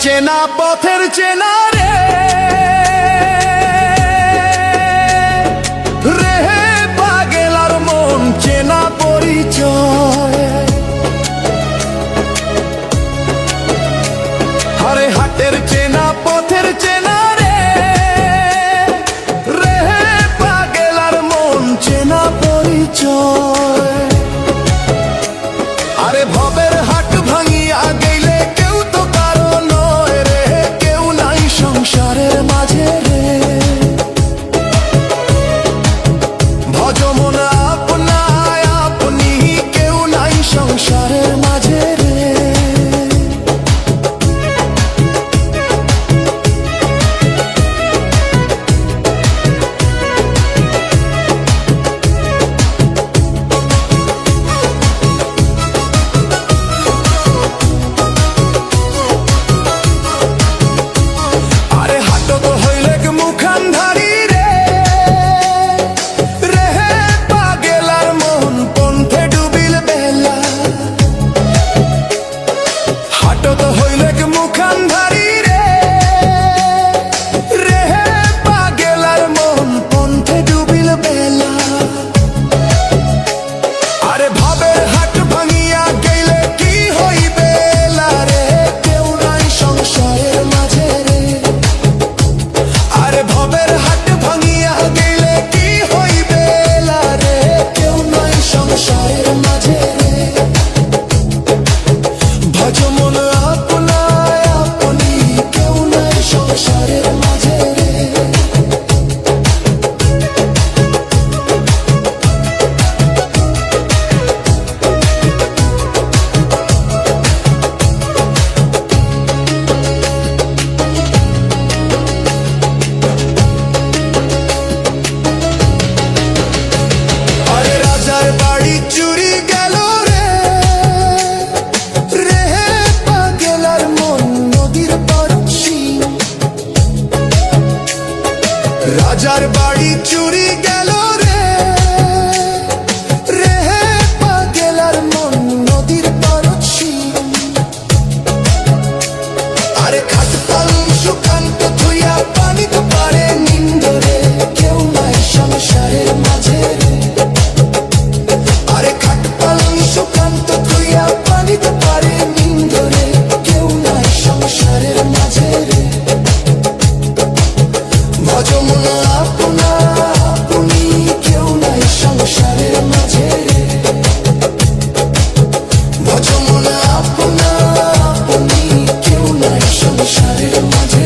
চেনা পথের চেনা রে রেহে পাগল আর মন চেনা পরিচয়। আরে হাটের চেনা পথের চেনা রে রেহে পাগল আর মন চেনা পরিচয়। আরে ভবের হাট ভাঙিয়া গেলে কেউ তো কারো নয় রে, কেউ নাই সংসারের মাঝে রে। ভজ মন আপনায় আপনি, কেউ নাই সংসারের মাঝে রে। রাজার বাড়ি চুরি গেল রে রেহে পাগল আর মন নদীর পারছি। আরে খাটপাল সুকান্ত ধুইয়া পানিতে পারে নিন্দরে, কেউ নাই সংসারের মাঝে রে। আরে খাটপাল সুকান্ত ধুইয়া পানিতে পারে নিন্দরে, কেউ নাই সংসারের মাঝে রে। ভজ মন আপনা আপনি, কেউ নাই সংসারের মাঝে রে। ভজ মন আপনা আপনি, কেউ নাই সংসারের মাঝে।